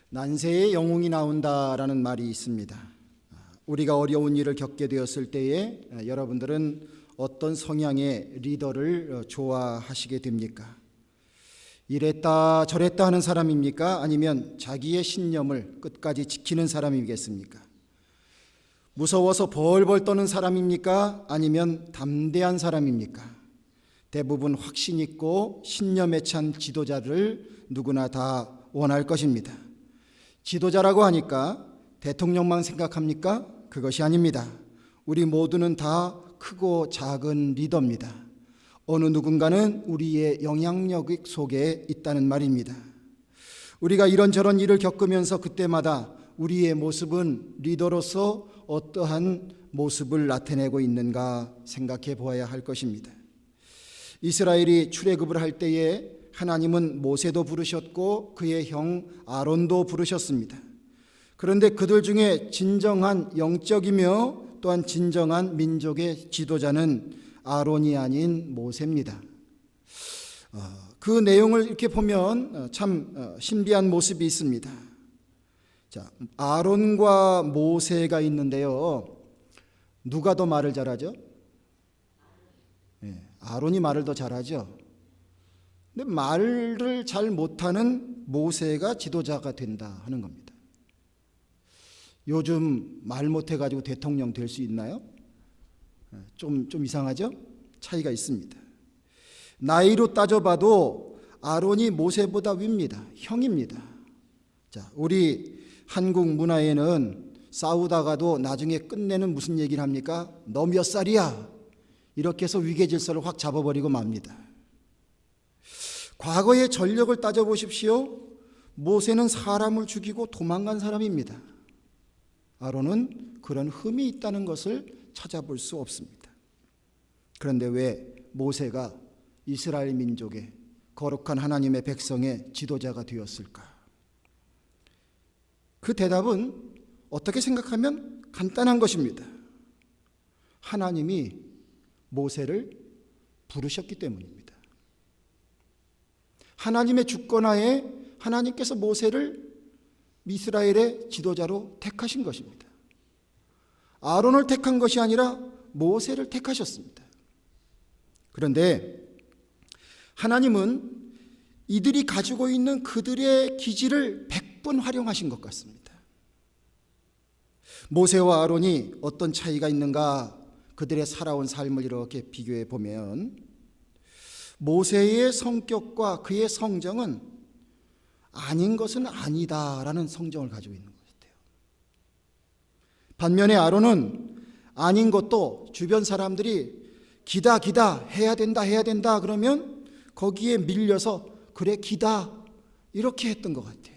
난세에 영웅이 나온다라는 말이 있습니다. 우리가 어려운 일을 겪게 되었을 때에 여러분들은 어떤 성향의 리더를 좋아하시게 됩니까? 이랬다 저랬다 하는 사람입니까? 아니면 자기의 신념을 끝까지 지키는 사람이겠습니까? 무서워서 벌벌 떠는 사람입니까? 아니면 담대한 사람입니까? 대부분 확신 있고 신념에 찬 지도자를 누구나 다 원할 것입니다. 지도자라고 하니까 대통령만 생각합니까? 그것이 아닙니다. 우리 모두는 다 크고 작은 리더입니다. 어느 누군가는 우리의 영향력 속에 있다는 말입니다. 우리가 이런저런 일을 겪으면서 그때마다 우리의 모습은 리더로서 어떠한 모습을 나타내고 있는가 생각해 보아야 할 것입니다. 이스라엘이 출애굽을 할 때에 하나님은 모세도 부르셨고 그의 형 아론도 부르셨습니다. 그런데 그들 중에 진정한 영적이며 또한 진정한 민족의 지도자는 아론이 아닌 모세입니다. 그 내용을 이렇게 보면 참 신비한 모습이 있습니다. 자, 아론과 모세가 있는데요. 누가 더 말을 잘하죠? 아론이 말을 더 잘하죠. 근데 말을 잘 못하는 모세가 지도자가 된다 하는 겁니다. 요즘 말 못해가지고 대통령 될 수 있나요? 좀 이상하죠? 차이가 있습니다. 나이로 따져봐도 아론이 모세보다 위입니다. 형입니다. 자, 우리 한국 문화에는 싸우다가도 나중에 끝내는 무슨 얘기를 합니까? 너 몇 살이야? 이렇게 해서 위계질서를 확 잡아버리고 맙니다. 과거의 전력을 따져보십시오. 모세는 사람을 죽이고 도망간 사람입니다. 아론은 그런 흠이 있다는 것을 찾아볼 수 없습니다. 그런데 왜 모세가 이스라엘 민족의 거룩한 하나님의 백성의 지도자가 되었을까? 그 대답은 어떻게 생각하면 간단한 것입니다. 하나님이 모세를 부르셨기 때문입니다. 하나님의 주권하에 하나님께서 모세를 이스라엘의 지도자로 택하신 것입니다. 아론을 택한 것이 아니라 모세를 택하셨습니다. 그런데 하나님은 이들이 가지고 있는 그들의 기질을 100번 활용하신 것 같습니다. 모세와 아론이 어떤 차이가 있는가? 그들의 살아온 삶을 이렇게 비교해 보면 모세의 성격과 그의 성정은 아닌 것은 아니다라는 성정을 가지고 있는 것 같아요. 반면에 아론은 아닌 것도 주변 사람들이 기다 해야 된다 그러면 거기에 밀려서 그래 기다 이렇게 했던 것 같아요.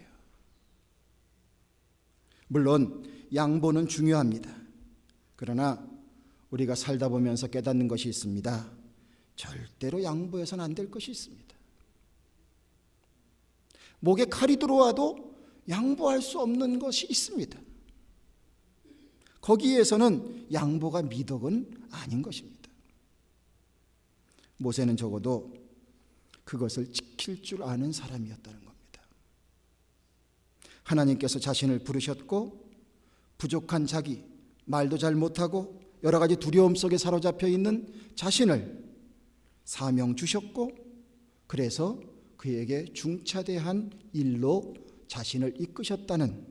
물론 양보는 중요합니다. 그러나 우리가 살다 보면서 깨닫는 것이 있습니다. 절대로 양보해서는 안 될 것이 있습니다. 목에 칼이 들어와도 양보할 수 없는 것이 있습니다. 거기에서는 양보가 미덕은 아닌 것입니다. 모세는 적어도 그것을 지킬 줄 아는 사람이었다는 겁니다. 하나님께서 자신을 부르셨고 부족한 자기, 말도 잘 못하고 여러 가지 두려움 속에 사로잡혀 있는 자신을 사명 주셨고 그래서 그에게 중차대한 일로 자신을 이끄셨다는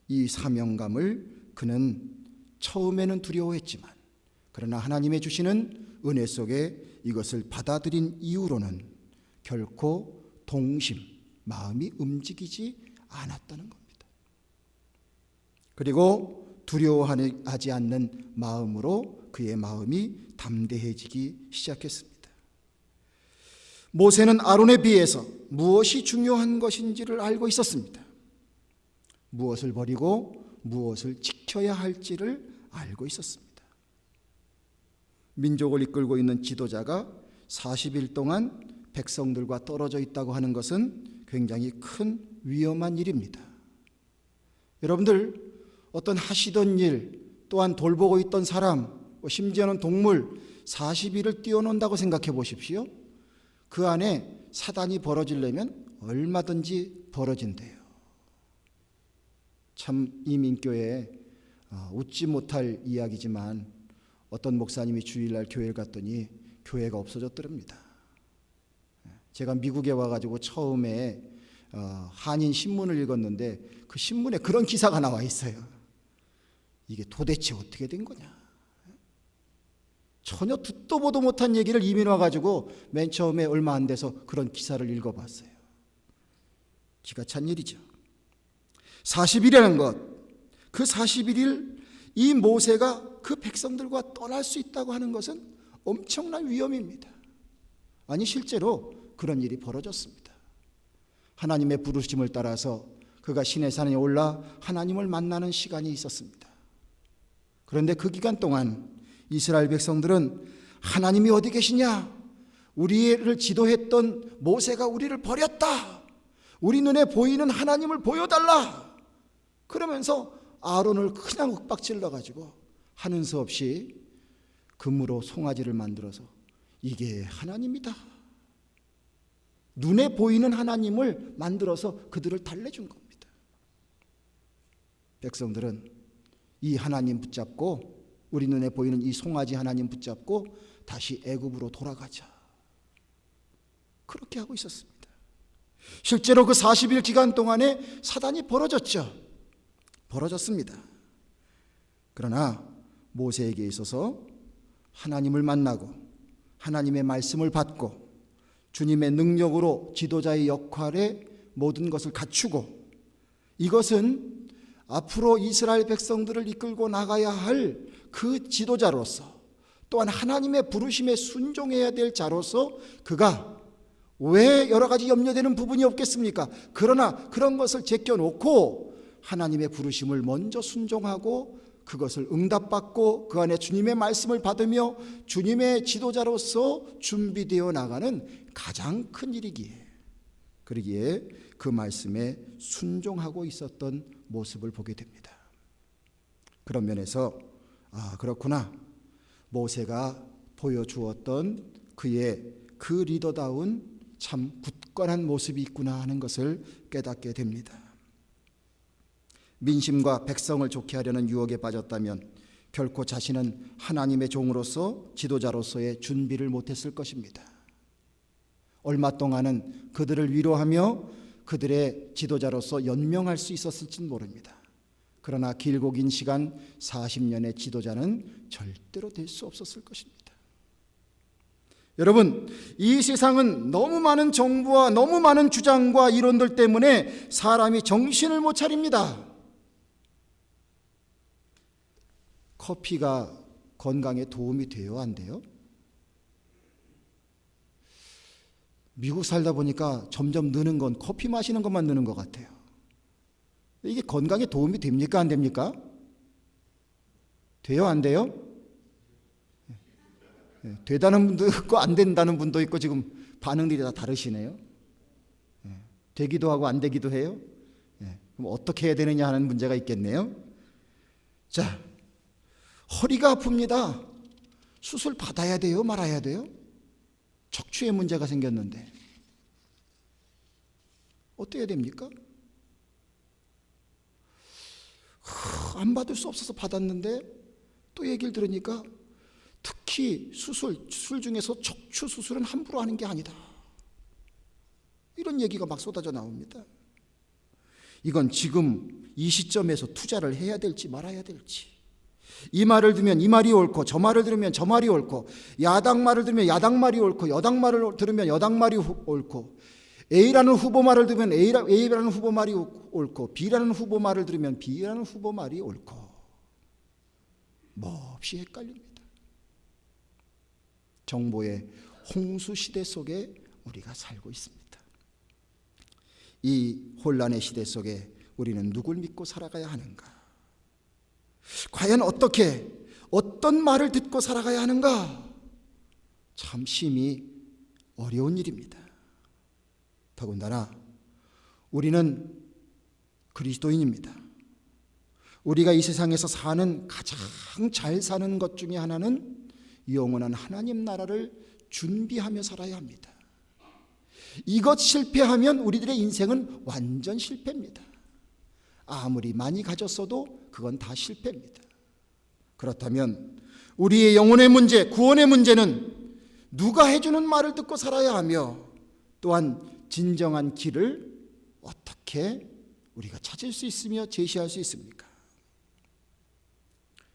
이 사명감을 그는 처음에는 두려워했지만 그러나 하나님의 주시는 은혜 속에 이것을 받아들인 이후로는 결코 동심, 마음이 움직이지 않았다는 겁니다. 그리고 두려워하지 않는 마음으로 그의 마음이 담대해지기 시작했습니다. 모세는 아론에 비해서 무엇이 중요한 것인지를 알고 있었습니다. 무엇을 버리고 무엇을 지켜야 할지를 알고 있었습니다. 민족을 이끌고 있는 지도자가 40일 동안 백성들과 떨어져 있다고 하는 것은 굉장히 큰 위험한 일입니다. 여러분들 어떤 하시던 일 또한 돌보고 있던 사람 심지어는 동물 40일을 뛰어논다고 생각해 보십시오. 그 안에 사단이 벌어지려면 얼마든지 벌어진대요. 참 이민교회 웃지 못할 이야기지만 어떤 목사님이 주일날 교회를 갔더니 교회가 없어졌더랍니다. 제가 미국에 와가지고 처음에 한인 신문을 읽었는데 그 신문에 그런 기사가 나와 있어요. 이게 도대체 어떻게 된 거냐. 전혀 듣도 보도 못한 얘기를 이민 와가지고 맨 처음에 얼마 안 돼서 그런 기사를 읽어봤어요. 기가 찬 일이죠. 40일이라는 것, 그 41일 이 모세가 그 백성들과 떠날 수 있다고 하는 것은 엄청난 위험입니다. 아니 실제로 그런 일이 벌어졌습니다. 하나님의 부르심을 따라서 그가 시내산에 올라 하나님을 만나는 시간이 있었습니다. 그런데 그 기간 동안 이스라엘 백성들은 하나님이 어디 계시냐? 우리를 지도했던 모세가 우리를 버렸다. 우리 눈에 보이는 하나님을 보여달라. 그러면서 아론을 그냥 윽박질러 가지고 하는 수 없이 금으로 송아지를 만들어서 이게 하나님이다. 눈에 보이는 하나님을 만들어서 그들을 달래준 겁니다. 백성들은 이 하나님 붙잡고 우리 눈에 보이는 이 송아지 하나님 붙잡고 다시 애굽으로 돌아가자. 그렇게 하고 있었습니다. 실제로 그 40일 기간 동안에 사단이 벌어졌습니다. 그러나 모세에게 있어서 하나님을 만나고 하나님의 말씀을 받고 주님의 능력으로 지도자의 역할에 모든 것을 갖추고 이것은 앞으로 이스라엘 백성들을 이끌고 나가야 할 그 지도자로서 또한 하나님의 부르심에 순종해야 될 자로서 그가 왜 여러 가지 염려되는 부분이 없겠습니까? 그러나 그런 것을 제껴놓고 하나님의 부르심을 먼저 순종하고 그것을 응답받고 그 안에 주님의 말씀을 받으며 주님의 지도자로서 준비되어 나가는 가장 큰 일이기에 그러기에 그 말씀에 순종하고 있었던 모습을 보게 됩니다. 그런 면에서 그렇구나. 모세가 보여주었던 그의 그 리더다운 참 굳건한 모습이 있구나 하는 것을 깨닫게 됩니다. 민심과 백성을 좋게 하려는 유혹에 빠졌다면 결코 자신은 하나님의 종으로서 지도자로서의 준비를 못했을 것입니다. 얼마 동안은 그들을 위로하며 그들의 지도자로서 연명할 수 있었을지는 모릅니다. 그러나 길고 긴 시간 40년의 지도자는 절대로 될 수 없었을 것입니다. 여러분, 이 세상은 너무 많은 정부와 너무 많은 주장과 이론들 때문에 사람이 정신을 못 차립니다. 커피가 건강에 도움이 돼요, 안 돼요? 미국 살다 보니까 점점 느는 건 커피 마시는 것만 느는 것 같아요. 이게 건강에 도움이 됩니까, 안 됩니까? 돼요, 안 돼요? 되다는 분도 있고 안 된다는 분도 있고 지금 반응들이 다 다르시네요. 되기도 하고 안 되기도 해요. 그럼 어떻게 해야 되느냐 하는 문제가 있겠네요. 자, 허리가 아픕니다. 수술 받아야 돼요, 말아야 돼요? 척추에 문제가 생겼는데 어떻게 해야 됩니까? 안 받을 수 없어서 받았는데 또 얘기를 들으니까 특히 수술 중에서 척추 수술은 함부로 하는 게 아니다. 이런 얘기가 막 쏟아져 나옵니다. 이건 지금 이 시점에서 투자를 해야 될지 말아야 될지, 이 말을 들으면 이 말이 옳고 저 말을 들으면 저 말이 옳고 야당 말을 들으면 야당 말이 옳고 여당 말을 들으면 여당 말이 옳고 A라는 후보 말을 들으면 A라는 후보 말이 옳고 B라는 후보 말을 들으면 B라는 후보 말이 옳고 몹시 헷갈립니다. 정보의 홍수 시대 속에 우리가 살고 있습니다. 이 혼란의 시대 속에 우리는 누굴 믿고 살아가야 하는가? 과연 어떤 말을 듣고 살아가야 하는가? 참 심히 어려운 일입니다. 더군다나 우리는 그리스도인입니다. 우리가 이 세상에서 사는 가장 잘 사는 것 중에 하나는 영원한 하나님 나라를 준비하며 살아야 합니다. 이것 실패하면 우리들의 인생은 완전 실패입니다. 아무리 많이 가졌어도 그건 다 실패입니다. 그렇다면 우리의 영혼의 문제, 구원의 문제는 누가 해주는 말을 듣고 살아야 하며, 또한 진정한 길을 어떻게 우리가 찾을 수 있으며 제시할 수 있습니까?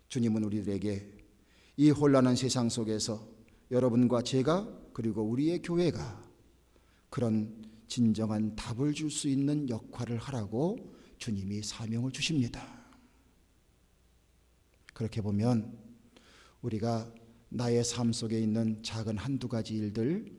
주님은 우리들에게 이 혼란한 세상 속에서 여러분과 제가, 그리고 우리의 교회가 그런 진정한 답을 줄 수 있는 역할을 하라고 주님이 사명을 주십니다. 그렇게 보면 우리가 나의 삶 속에 있는 작은 한두 가지 일들,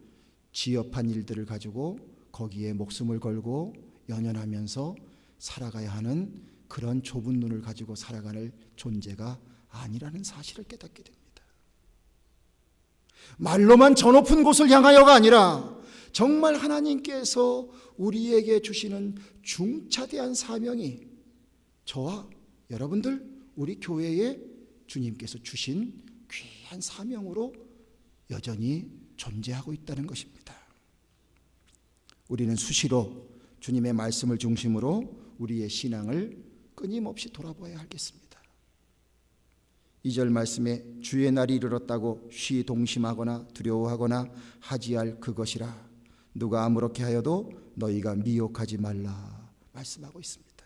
지엽한 일들을 가지고 거기에 목숨을 걸고 연연하면서 살아가야 하는 그런 좁은 눈을 가지고 살아가는 존재가 아니라는 사실을 깨닫게 됩니다. 말로만 저 높은 곳을 향하여가 아니라 정말 하나님께서 우리에게 주시는 중차대한 사명이 저와 여러분들, 우리 교회에 주님께서 주신 귀한 사명으로 여전히 존재하고 있다는 것입니다. 우리는 수시로 주님의 말씀을 중심으로 우리의 신앙을 끊임없이 돌아보아야 하겠습니다. 2절 말씀에 주의 날이 이르렀다고 시동심하거나 두려워하거나 하지 할 그것이라 누가 아무렇게 하여도 너희가 미혹하지 말라 말씀하고 있습니다.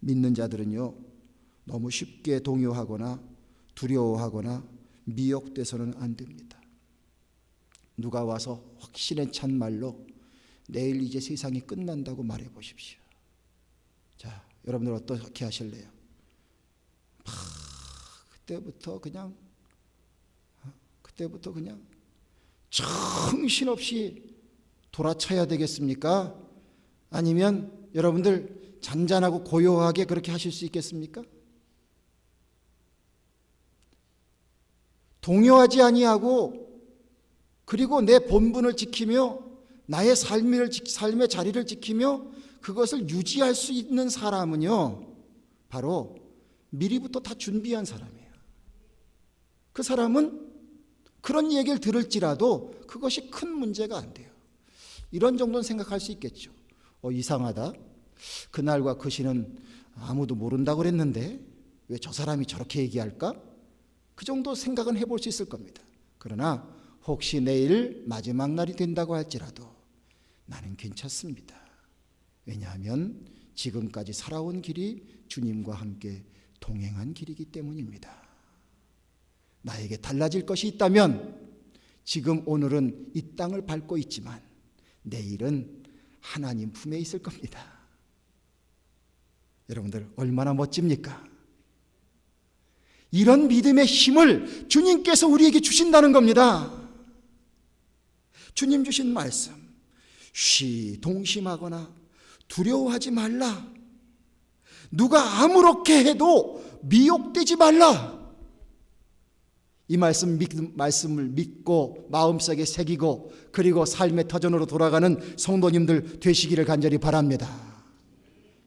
믿는 자들은요, 너무 쉽게 동요하거나 두려워하거나 미혹돼서는 안 됩니다. 누가 와서 확신에 찬 말로 내일 이제 세상이 끝난다고 말해 보십시오. 자, 여러분들 어떻게 하실래요? 그때부터 그냥 정신없이 돌아쳐야 되겠습니까? 아니면 여러분들 잔잔하고 고요하게 그렇게 하실 수 있겠습니까? 동요하지 아니하고, 그리고 내 본분을 지키며 나의 삶의 자리를 지키며 그것을 유지할 수 있는 사람은요, 바로 미리부터 다 준비한 사람이에요. 그 사람은 그런 얘기를 들을지라도 그것이 큰 문제가 안 돼요. 이런 정도는 생각할 수 있겠죠. 이상하다. 그날과 그 시는 아무도 모른다고 그랬는데 왜 저 사람이 저렇게 얘기할까? 그 정도 생각은 해볼 수 있을 겁니다. 그러나 혹시 내일 마지막 날이 된다고 할지라도 나는 괜찮습니다. 왜냐하면 지금까지 살아온 길이 주님과 함께 동행한 길이기 때문입니다. 나에게 달라질 것이 있다면 지금 오늘은 이 땅을 밟고 있지만 내일은 하나님 품에 있을 겁니다. 여러분들 얼마나 멋집니까? 이런 믿음의 힘을 주님께서 우리에게 주신다는 겁니다. 주님 주신 말씀, 동심하거나 두려워하지 말라. 누가 아무렇게 해도 미혹되지 말라. 이 말씀을 믿고 마음속에 새기고 그리고 삶의 터전으로 돌아가는 성도님들 되시기를 간절히 바랍니다.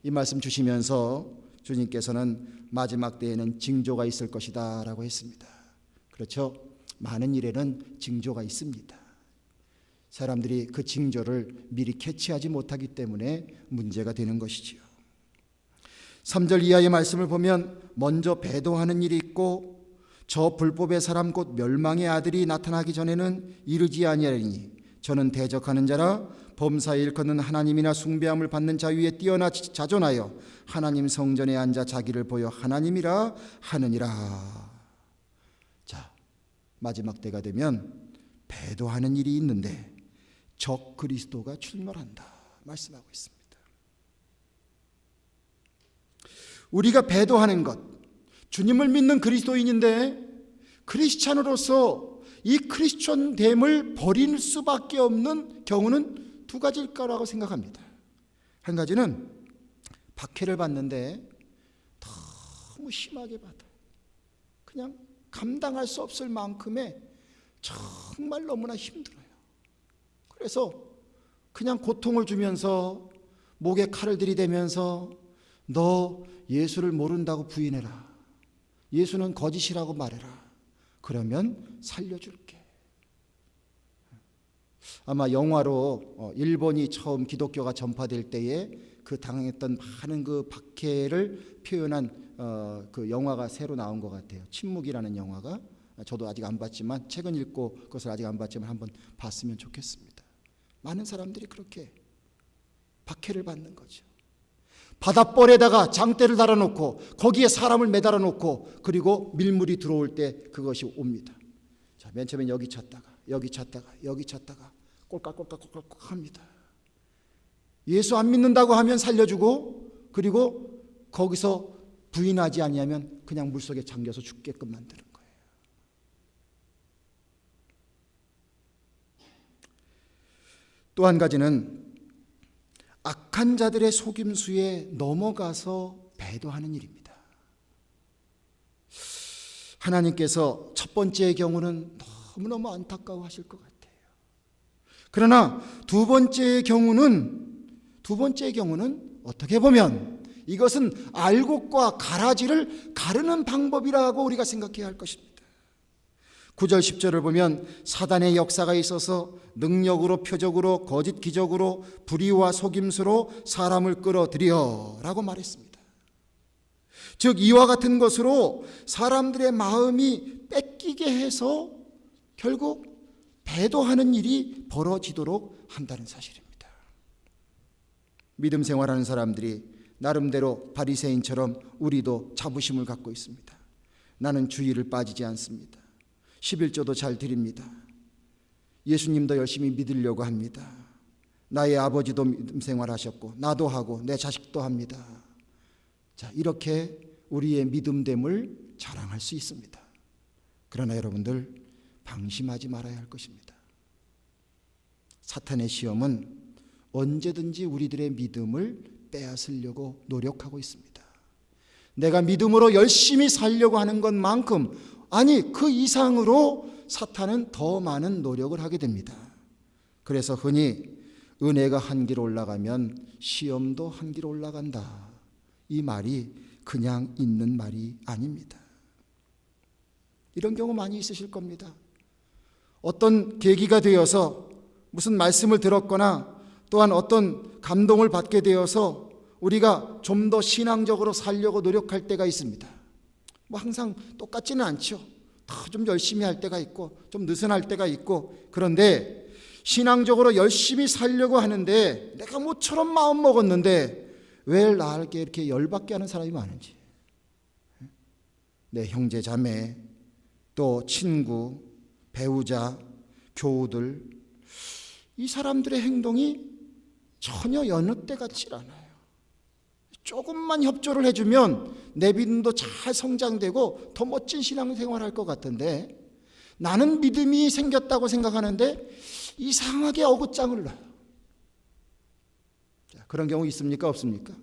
이 말씀 주시면서 주님께서는 마지막 때에는 징조가 있을 것이다 라고 했습니다. 그렇죠? 많은 일에는 징조가 있습니다. 사람들이 그 징조를 미리 캐치하지 못하기 때문에 문제가 되는 것이지요. 3절 이하의 말씀을 보면 먼저 배도하는 일이 있고 저 불법의 사람 곧 멸망의 아들이 나타나기 전에는 이르지 아니하리니 저는 대적하는 자라 범사에 일컫는 하나님이나 숭배함을 받는 자 위에 뛰어나 자존하여 하나님 성전에 앉아 자기를 보여 하나님이라 하느니라. 자, 마지막 때가 되면 배도하는 일이 있는데 적 그리스도가 출몰한다 말씀하고 있습니다. 우리가 배도하는 것, 주님을 믿는 그리스도인인데 크리스찬으로서 이 크리스천됨을 버릴 수밖에 없는 경우는 두 가지일 거라고 생각합니다. 한 가지는 박해를 받는데 너무 심하게 받아요. 그냥 감당할 수 없을 만큼의 정말 너무나 힘들어요. 그래서 그냥 고통을 주면서 목에 칼을 들이대면서 너 예수를 모른다고 부인해라. 예수는 거짓이라고 말해라. 그러면 살려줄게. 아마 영화로 일본이 처음 기독교가 전파될 때에 그 당했던 많은 그 박해를 표현한 그 영화가 새로 나온 것 같아요. 침묵이라는 영화가. 저도 아직 안 봤지만 책은 읽고 그것을 아직 안 봤지만 한번 봤으면 좋겠습니다. 많은 사람들이 그렇게 박해를 받는 거죠. 바닷벌에다가 장대를 달아놓고 거기에 사람을 매달아 놓고 그리고 밀물이 들어올 때 그것이 옵니다. 자, 맨 처음엔 여기 찾다가 여기 찾다가 여기 찾다가 꼴깍꼴깍꼴깍 합니다. 예수 안 믿는다고 하면 살려주고 그리고 거기서 부인하지 아니하면 그냥 물속에 잠겨서 죽게끔 만드는 거예요. 또 한 가지는 악한 자들의 속임수에 넘어가서 배도하는 일입니다. 하나님께서 첫 번째의 경우는 너무너무 안타까워하실 것 같아요. 그러나 두 번째의 경우는 어떻게 보면 이것은 알곡과 가라지를 가르는 방법이라고 우리가 생각해야 할 것입니다. 9절 10절을 보면 사단의 역사가 있어서 능력으로 표적으로 거짓 기적으로 불의와 속임수로 사람을 끌어들여 라고 말했습니다. 즉 이와 같은 것으로 사람들의 마음이 뺏기게 해서 결국 배도하는 일이 벌어지도록 한다는 사실입니다. 믿음 생활하는 사람들이 나름대로 바리새인처럼 우리도 자부심을 갖고 있습니다. 나는 주일을 빠지지 않습니다. 11조도 잘 드립니다. 예수님도 열심히 믿으려고 합니다. 나의 아버지도 믿음 생활하셨고 나도 하고 내 자식도 합니다. 자, 이렇게 우리의 믿음됨을 자랑할 수 있습니다. 그러나 여러분들 방심하지 말아야 할 것입니다. 사탄의 시험은 언제든지 우리들의 믿음을 빼앗으려고 노력하고 있습니다. 내가 믿음으로 열심히 살려고 하는 것만큼 아니 그 이상으로 사탄은 더 많은 노력을 하게 됩니다. 그래서 흔히 은혜가 한 길 올라가면 시험도 한 길 올라간다. 이 말이 그냥 있는 말이 아닙니다. 이런 경우 많이 있으실 겁니다. 어떤 계기가 되어서 무슨 말씀을 들었거나 또한 어떤 감동을 받게 되어서 우리가 좀 더 신앙적으로 살려고 노력할 때가 있습니다. 뭐 항상 똑같지는 않죠. 더 좀 열심히 할 때가 있고 좀 느슨할 때가 있고 그런데 신앙적으로 열심히 살려고 하는데 내가 모처럼 마음 먹었는데 왜 나에게 이렇게 열받게 하는 사람이 많은지 내 형제 자매 또 친구 배우자 교우들 이 사람들의 행동이 전혀 여느 때 같지 않아요. 조금만 협조를 해주면 내 믿음도 잘 성장되고 더 멋진 신앙생활을 할 것 같은데 나는 믿음이 생겼다고 생각하는데 이상하게 어긋장을 놔요. 자, 그런 경우 있습니까? 없습니까?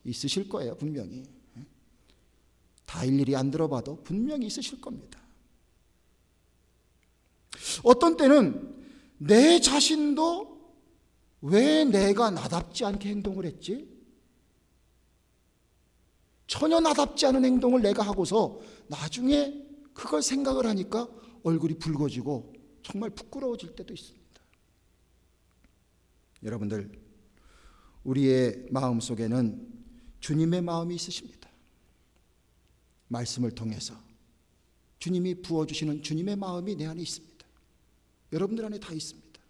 있으실 거예요. 분명히. 다 일일이 안 들어봐도 분명히 있으실 겁니다. 어떤 때는 내 자신도 왜 내가 나답지 않게 행동을 했지? 전혀 나답지 않은 행동을 내가 하고서 나중에 그걸 생각을 하니까 얼굴이 붉어지고 정말 부끄러워질 때도 있습니다. 여러분들, 우리의 마음 속에는 주님의 마음이 있으십니다. 말씀을 통해서 주님이 부어주시는 주님의 마음이 내 안에 있습니다. 여러분들 안에 다 있습니다.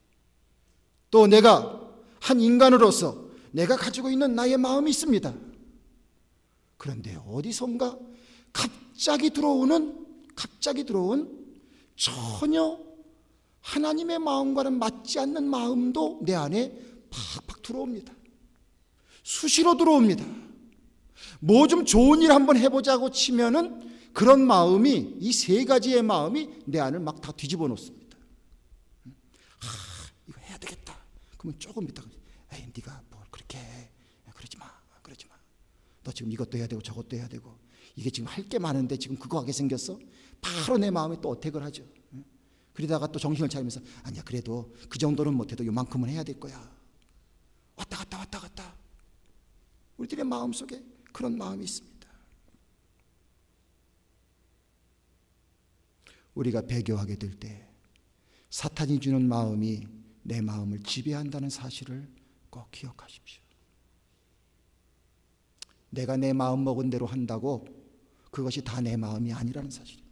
또 내가 한 인간으로서 내가 가지고 있는 나의 마음이 있습니다. 그런데 어디선가 갑자기 들어온 전혀 하나님의 마음과는 맞지 않는 마음도 내 안에 팍팍 들어옵니다. 수시로 들어옵니다. 뭐 좀 좋은 일 한번 해보자고 치면은 그런 마음이 이 세 가지의 마음이 내 안을 막 다 뒤집어 놓습니다. 이거 해야 되겠다. 그러면 조금 있다가 에이 네가 뭘 그렇게 해. 그러지 마. 너 지금 이것도 해야 되고 저것도 해야 되고 이게 지금 할 게 많은데 지금 그거 하게 생겼어? 바로 내 마음에 또 어택을 하죠. 그러다가 또 정신을 차리면서 아니야 그래도 그 정도는 못해도 요만큼은 해야 될 거야. 왔다 갔다. 우리들의 마음속에 그런 마음이 있습니다. 우리가 배교하게 될 때 사탄이 주는 마음이 내 마음을 지배한다는 사실을 꼭 기억하십시오. 내가 내 마음 먹은 대로 한다고 그것이 다 내 마음이 아니라는 사실입니다.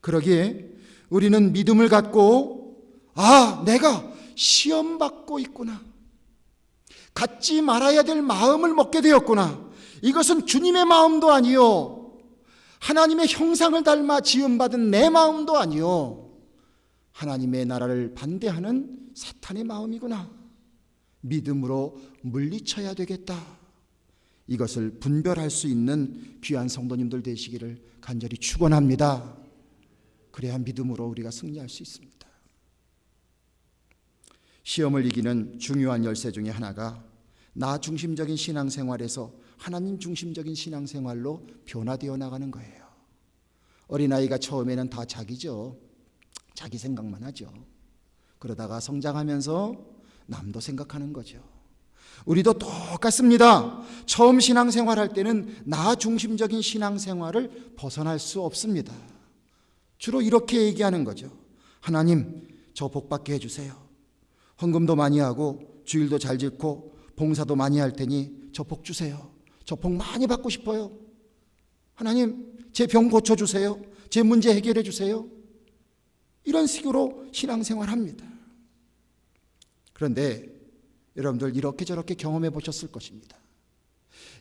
그러기에 우리는 믿음을 갖고 내가 시험받고 있구나, 갖지 말아야 될 마음을 먹게 되었구나, 이것은 주님의 마음도 아니요 하나님의 형상을 닮아 지음받은 내 마음도 아니요 하나님의 나라를 반대하는 사탄의 마음이구나, 믿음으로 물리쳐야 되겠다, 이것을 분별할 수 있는 귀한 성도님들 되시기를 간절히 축원합니다. 그래야 믿음으로 우리가 승리할 수 있습니다. 시험을 이기는 중요한 열쇠 중에 하나가 나 중심적인 신앙생활에서 하나님 중심적인 신앙생활로 변화되어 나가는 거예요. 어린아이가 처음에는 다 자기죠. 자기 생각만 하죠. 그러다가 성장하면서 남도 생각하는 거죠. 우리도 똑같습니다. 처음 신앙생활할 때는 나 중심적인 신앙생활을 벗어날 수 없습니다. 주로 이렇게 얘기하는 거죠. 하나님, 저 복받게 해주세요. 헌금도 많이 하고 주일도 잘 지고 봉사도 많이 할 테니 저 복 주세요. 저 복 많이 받고 싶어요. 하나님, 제 병 고쳐주세요. 제 문제 해결해 주세요. 이런 식으로 신앙생활합니다. 그런데 여러분들 이렇게 저렇게 경험해 보셨을 것입니다.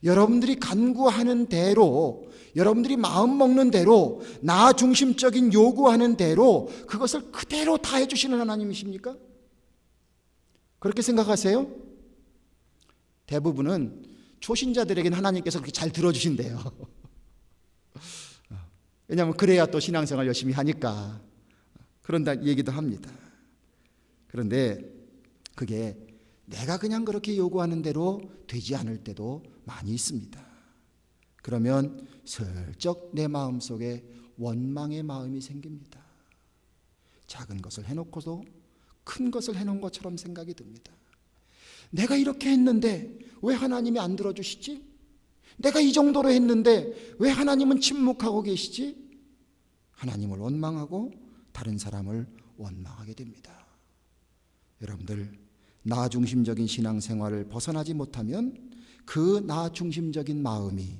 여러분들이 간구하는 대로, 여러분들이 마음 먹는 대로, 나 중심적인 요구하는 대로 그것을 그대로 다 해주시는 하나님이십니까? 그렇게 생각하세요? 대부분은 초신자들에게는 하나님께서 그렇게 잘 들어주신대요. 왜냐하면 그래야 또 신앙생활 열심히 하니까 그런다 얘기도 합니다. 그런데 그게 내가 그냥 그렇게 요구하는 대로 되지 않을 때도 많이 있습니다. 그러면 슬쩍 내 마음속에 원망의 마음이 생깁니다. 작은 것을 해놓고도 큰 것을 해놓은 것처럼 생각이 듭니다. 내가 이렇게 했는데 왜 하나님이 안 들어주시지? 내가 이 정도로 했는데 왜 하나님은 침묵하고 계시지? 하나님을 원망하고 다른 사람을 원망하게 됩니다. 여러분들, 나 중심적인 신앙생활을 벗어나지 못하면 그 나 중심적인 마음이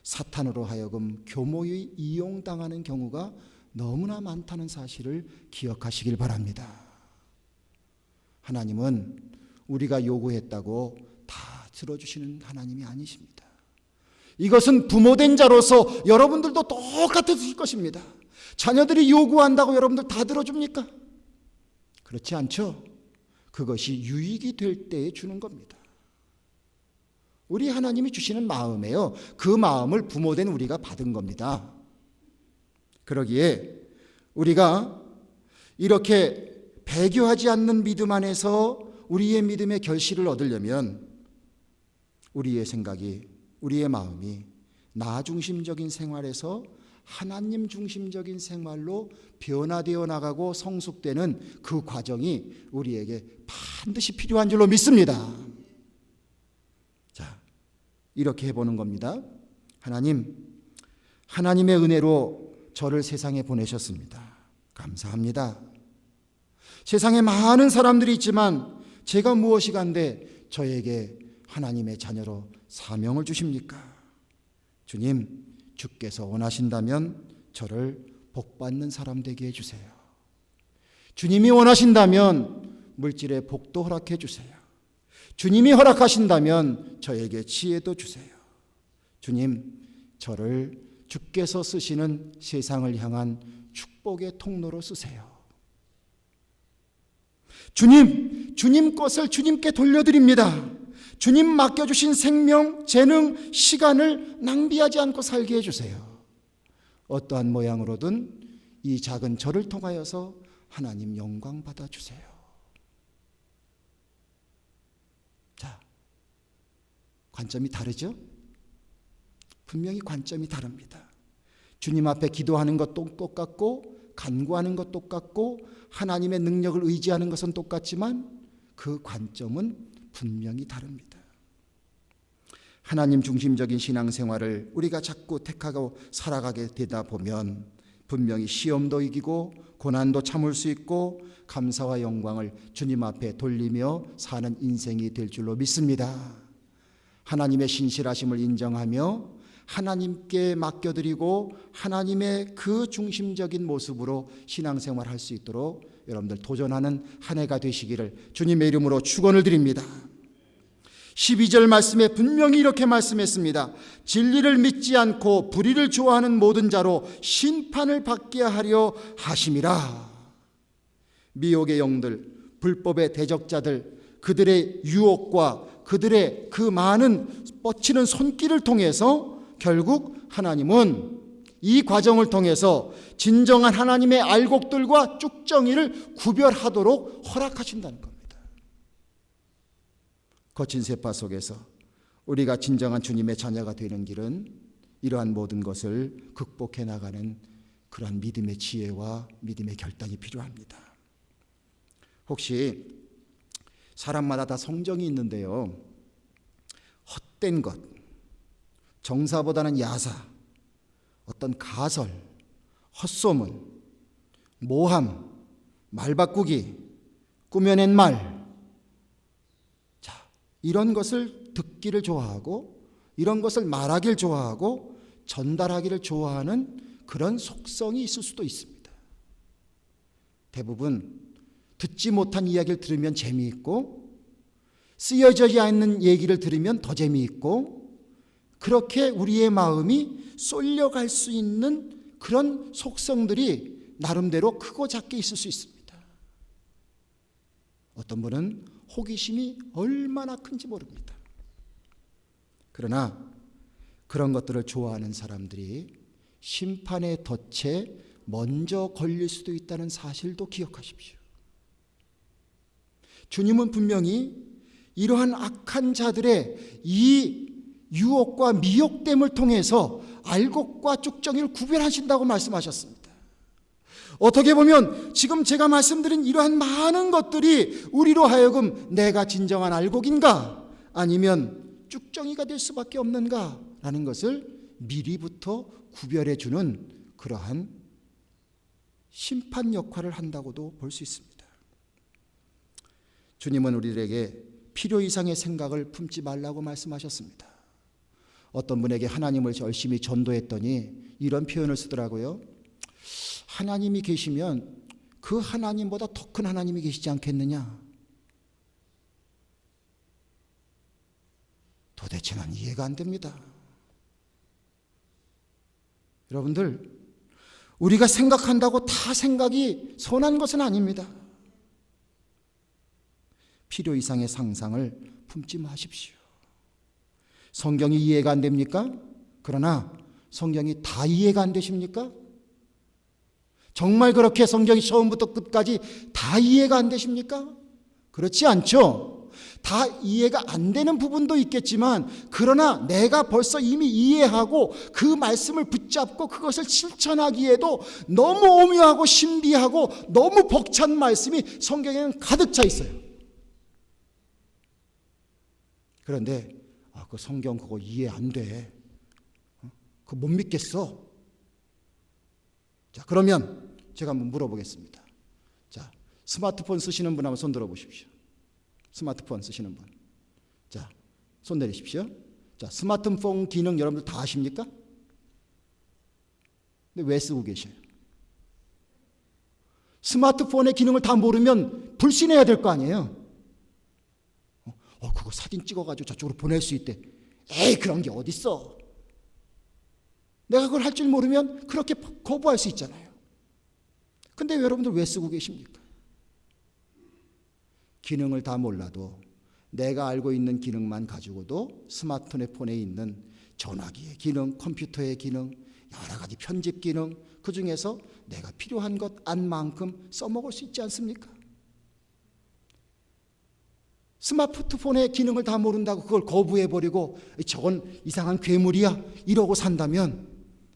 사탄으로 하여금 교모의 이용당하는 경우가 너무나 많다는 사실을 기억하시길 바랍니다. 하나님은 우리가 요구했다고 다 들어주시는 하나님이 아니십니다. 이것은 부모된 자로서 여러분들도 똑같으실 것입니다. 자녀들이 요구한다고 여러분들 다 들어줍니까? 그렇지 않죠? 그것이 유익이 될 때에 주는 겁니다. 우리 하나님이 주시는 마음이에요. 그 마음을 부모된 우리가 받은 겁니다. 그러기에 우리가 이렇게 배교하지 않는 믿음 안에서 우리의 믿음의 결실을 얻으려면 우리의 생각이, 우리의 마음이 나 중심적인 생활에서 하나님 중심적인 생활로 변화되어 나가고 성숙되는 그 과정이 우리에게 반드시 필요한 줄로 믿습니다. 자, 이렇게 해보는 겁니다. 하나님, 하나님의 은혜로 저를 세상에 보내셨습니다. 감사합니다. 세상에 많은 사람들이 있지만 제가 무엇이간데 저에게 하나님의 자녀로 사명을 주십니까? 주님, 주께서 원하신다면 저를 복받는 사람 되게 해주세요. 주님이 원하신다면 물질의 복도 허락해 주세요. 주님이 허락하신다면 저에게 지혜도 주세요. 주님, 저를 주께서 쓰시는 세상을 향한 축복의 통로로 쓰세요. 주님, 주님 것을 주님께 돌려드립니다. 주님 맡겨주신 생명, 재능, 시간을 낭비하지 않고 살게 해주세요. 어떠한 모양으로든 이 작은 저를 통하여서 하나님 영광 받아주세요. 자, 관점이 다르죠? 분명히 관점이 다릅니다. 주님 앞에 기도하는 것도 똑같고 간구하는 것 똑같고 하나님의 능력을 의지하는 것은 똑같지만 그 관점은 분명히 다릅니다. 하나님 중심적인 신앙생활을 우리가 자꾸 택하고 살아가게 되다 보면 분명히 시험도 이기고 고난도 참을 수 있고 감사와 영광을 주님 앞에 돌리며 사는 인생이 될 줄로 믿습니다. 하나님의 신실하심을 인정하며 하나님께 맡겨드리고 하나님의 그 중심적인 모습으로 신앙생활을 할 수 있도록 여러분들 도전하는 한 해가 되시기를 주님의 이름으로 축원을 드립니다. 12절 말씀에 분명히 이렇게 말씀했습니다. 진리를 믿지 않고 불의를 좋아하는 모든 자로 심판을 받게 하려 하심이라. 미혹의 영들, 불법의 대적자들, 그들의 유혹과 그들의 그 많은 뻗치는 손길을 통해서 결국 하나님은 이 과정을 통해서 진정한 하나님의 알곡들과 쭉정이를 구별하도록 허락하신다는 겁니다. 거친 세파 속에서 우리가 진정한 주님의 자녀가 되는 길은 이러한 모든 것을 극복해 나가는 그러한 믿음의 지혜와 믿음의 결단이 필요합니다. 혹시 사람마다 다 성정이 있는데요, 헛된 것, 정사보다는 야사, 어떤 가설, 헛소문, 모함, 말바꾸기, 꾸며낸 말, 자, 이런 것을 듣기를 좋아하고 이런 것을 말하기를 좋아하고 전달하기를 좋아하는 그런 속성이 있을 수도 있습니다. 대부분 듣지 못한 이야기를 들으면 재미있고 쓰여지지 않는 얘기를 들으면 더 재미있고 그렇게 우리의 마음이 쏠려갈 수 있는 그런 속성들이 나름대로 크고 작게 있을 수 있습니다. 어떤 분은 호기심이 얼마나 큰지 모릅니다. 그러나 그런 것들을 좋아하는 사람들이 심판의 덫에 먼저 걸릴 수도 있다는 사실도 기억하십시오. 주님은 분명히 이러한 악한 자들의 이 유혹과 미혹됨을 통해서 알곡과 쭉정이를 구별하신다고 말씀하셨습니다. 어떻게 보면 지금 제가 말씀드린 이러한 많은 것들이 우리로 하여금 내가 진정한 알곡인가 아니면 쭉정이가 될 수밖에 없는가 라는 것을 미리부터 구별해 주는 그러한 심판 역할을 한다고도 볼 수 있습니다. 주님은 우리들에게 필요 이상의 생각을 품지 말라고 말씀하셨습니다. 어떤 분에게 하나님을 열심히 전도했더니 이런 표현을 쓰더라고요. 하나님이 계시면 그 하나님보다 더 큰 하나님이 계시지 않겠느냐? 도대체 난 이해가 안 됩니다. 여러분들, 우리가 생각한다고 다 생각이 선한 것은 아닙니다. 필요 이상의 상상을 품지 마십시오. 성경이 이해가 안 됩니까? 그러나 성경이 다 이해가 안 되십니까? 정말 그렇게 성경이 처음부터 끝까지 다 이해가 안 되십니까? 그렇지 않죠. 다 이해가 안 되는 부분도 있겠지만 그러나 내가 벌써 이미 이해하고 그 말씀을 붙잡고 그것을 실천하기에도 너무 오묘하고 신비하고 너무 벅찬 말씀이 성경에는 가득 차 있어요. 그런데 그 성경 그거 이해 안 돼. 그거 못 믿겠어. 자, 그러면 제가 한번 물어보겠습니다. 자, 스마트폰 쓰시는 분 한번 손 들어 보십시오. 스마트폰 쓰시는 분. 자, 손 내리십시오. 자, 스마트폰 기능 여러분들 다 아십니까? 근데 왜 쓰고 계셔요? 스마트폰의 기능을 다 모르면 불신해야 될 거 아니에요? 그거 사진 찍어가지고 저쪽으로 보낼 수 있대. 에이, 그런 게 어딨어. 내가 그걸 할 줄 모르면 그렇게 거부할 수 있잖아요. 근데 여러분들 왜 쓰고 계십니까? 기능을 다 몰라도 내가 알고 있는 기능만 가지고도 스마트폰에 있는 전화기의 기능, 컴퓨터의 기능, 여러 가지 편집 기능, 그 중에서 내가 필요한 것 안만큼 써먹을 수 있지 않습니까? 스마트폰의 기능을 다 모른다고 그걸 거부해버리고 저건 이상한 괴물이야 이러고 산다면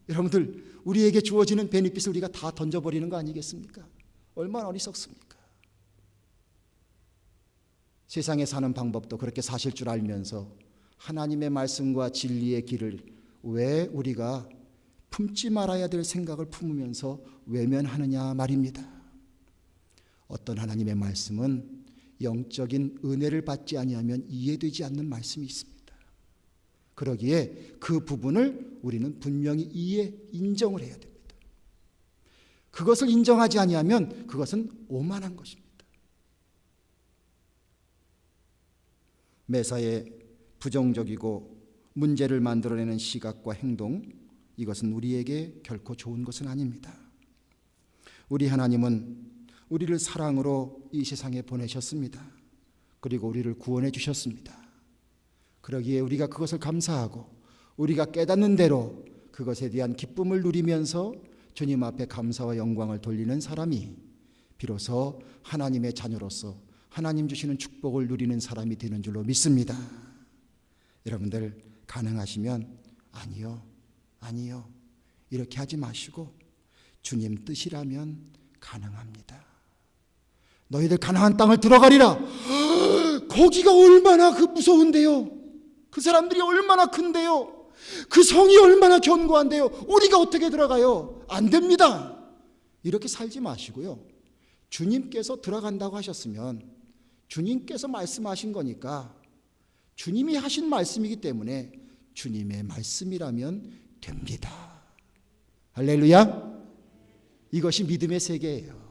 여러분들 우리에게 주어지는 베니핏을 우리가 다 던져버리는 거 아니겠습니까? 얼마나 어리석습니까? 세상에 사는 방법도 그렇게 사실 줄 알면서 하나님의 말씀과 진리의 길을 왜 우리가 품지 말아야 될 생각을 품으면서 외면하느냐 말입니다. 어떤 하나님의 말씀은 영적인 은혜를 받지 아니하면 이해되지 않는 말씀이 있습니다. 그러기에 그 부분을 우리는 분명히 인정을 해야 됩니다. 그것을 인정하지 아니하면 그것은 오만한 것입니다. 매사에 부정적이고 문제를 만들어내는 시각과 행동, 이것은 우리에게 결코 좋은 것은 아닙니다. 우리 하나님은 우리를 사랑으로 이 세상에 보내셨습니다. 그리고 우리를 구원해 주셨습니다. 그러기에 우리가 그것을 감사하고 우리가 깨닫는 대로 그것에 대한 기쁨을 누리면서 주님 앞에 감사와 영광을 돌리는 사람이 비로소 하나님의 자녀로서 하나님 주시는 축복을 누리는 사람이 되는 줄로 믿습니다. 여러분들 가능하시면 아니요 이렇게 하지 마시고 주님 뜻이라면 가능합니다. 너희들 가나안 땅을 들어가리라. 거기가 얼마나 무서운데요. 그 사람들이 얼마나 큰데요. 그 성이 얼마나 견고한데요. 우리가 어떻게 들어가요? 안 됩니다. 이렇게 살지 마시고요. 주님께서 들어간다고 하셨으면 주님께서 말씀하신 거니까 주님이 하신 말씀이기 때문에 주님의 말씀이라면 됩니다. 할렐루야. 이것이 믿음의 세계예요.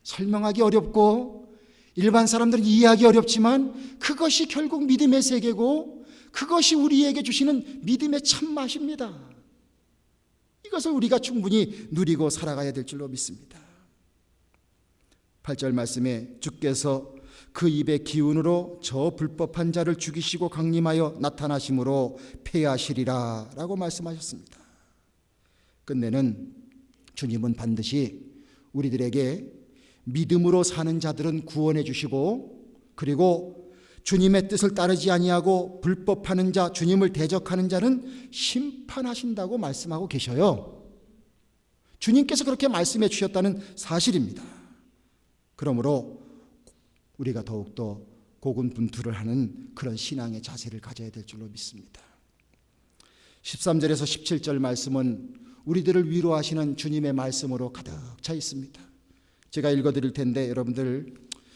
설명하기 어렵고 일반 사람들은 이해하기 어렵지만 그것이 결국 믿음의 세계고 그것이 우리에게 주시는 믿음의 참맛입니다. 이것을 우리가 충분히 누리고 살아가야 될 줄로 믿습니다. 8절 말씀에 주께서 그 입의 기운으로 저 불법한 자를 죽이시고 강림하여 나타나심으로 패하시리라 라고 말씀하셨습니다. 끝내는 주님은 반드시 우리들에게 믿음으로 사는 자들은 구원해 주시고 그리고 주님의 뜻을 따르지 아니하고 불법하는 자, 주님을 대적하는 자는 심판하신다고 말씀하고 계셔요. 주님께서 그렇게 말씀해 주셨다는 사실입니다. 그러므로 우리가 더욱더 고군분투를 하는 그런 신앙의 자세를 가져야 될 줄로 믿습니다. 13절에서 17절 말씀은 우리들을 위로하시는 주님의 말씀으로 가득 차 있습니다. 제가 읽어드릴 텐데 여러분들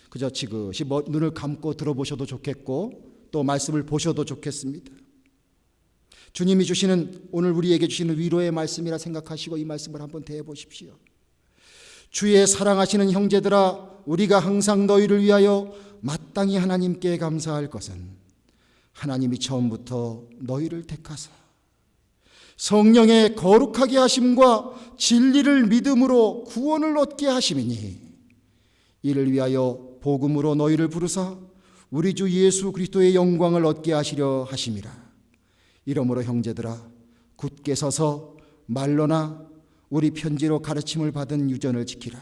그저 지그시 눈을 감고 들어보셔도 좋겠고 또 말씀을 보셔도 좋겠습니다. 주님이 주시는 오늘 우리에게 주시는 위로의 말씀이라 생각하시고 이 말씀을 한번 대해 보십시오. 주의 사랑하시는 형제들아 우리가 항상 너희를 위하여 마땅히 하나님께 감사할 것은 하나님이 처음부터 너희를 택하사 성령의 거룩하게 하심과 진리를 믿음으로 구원을 얻게 하심이니 이를 위하여 복음으로 너희를 부르사 우리 주 예수 그리스도의 영광을 얻게 하시려 하심이라. 이러므로 형제들아 굳게 서서 말로나 우리 편지로 가르침을 받은 유전을 지키라.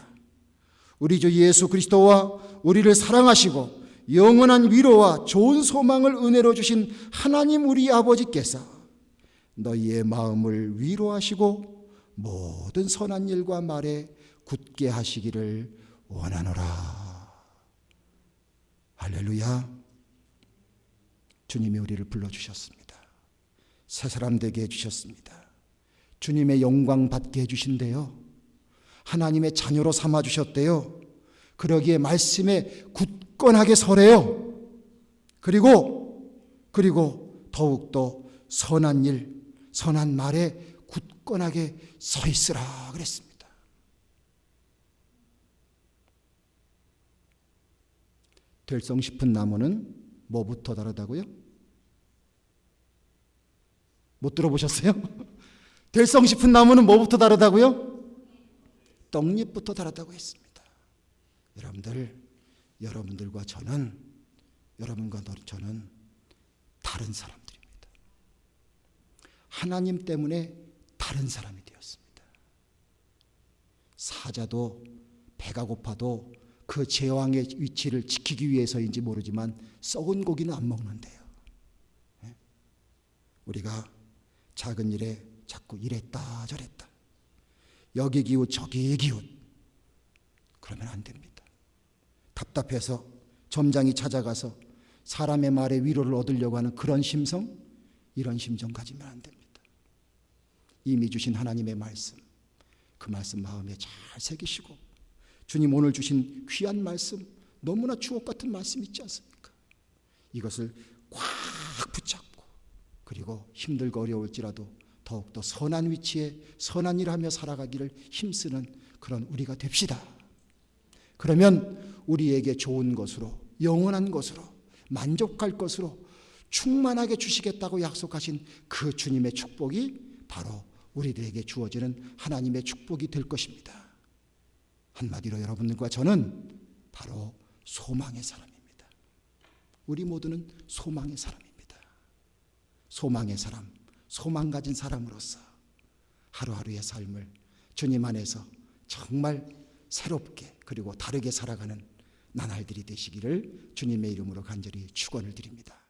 우리 주 예수 그리스도와 우리를 사랑하시고 영원한 위로와 좋은 소망을 은혜로 주신 하나님 우리 아버지께서 너희의 마음을 위로하시고 모든 선한 일과 말에 굳게 하시기를 원하노라. 할렐루야. 주님이 우리를 불러주셨습니다. 새 사람 되게 해주셨습니다. 주님의 영광 받게 해주신대요. 하나님의 자녀로 삼아주셨대요. 그러기에 말씀에 굳건하게 서래요. 그리고 더욱더 선한 일, 선한 말에 굳건하게 서 있으라 그랬습니다. 될성 싶은 나무는 뭐부터 다르다고요? 못 들어보셨어요? 될성 싶은 나무는 뭐부터 다르다고요? 떡잎부터 다르다고 했습니다. 여러분들과 저는 다른 사람들입니다. 하나님 때문에 다른 사람이 되었습니다. 사자도 배가 고파도 그 제왕의 위치를 지키기 위해서인지 모르지만 썩은 고기는 안 먹는데요. 우리가 작은 일에 자꾸 이랬다 저랬다 여기 기웃 저기 기웃 그러면 안 됩니다. 답답해서 점장이 찾아가서 사람의 말에 위로를 얻으려고 하는 그런 심성, 이런 심정 가지면 안 됩니다. 이미 주신 하나님의 말씀, 그 말씀 마음에 잘 새기시고 주님 오늘 주신 귀한 말씀, 너무나 주옥 같은 말씀 있지 않습니까? 이것을 꽉 붙잡고 그리고 그리고 힘들고 어려울지라도 더욱더 선한 위치에 선한 일을 하며 살아가기를 힘쓰는 그런 우리가 됩시다. 그러면 우리에게 좋은 것으로, 영원한 것으로, 만족할 것으로 충만하게 주시겠다고 약속하신 그 주님의 축복이 바로 우리들에게 주어지는 하나님의 축복이 될 것입니다. 한마디로 여러분과 저는 바로 소망의 사람입니다. 우리 모두는 소망의 사람입니다. 소망의 사람, 소망 가진 사람으로서 하루하루의 삶을 주님 안에서 정말 새롭게 그리고 다르게 살아가는 나날들이 되시기를 주님의 이름으로 간절히 축원을 드립니다.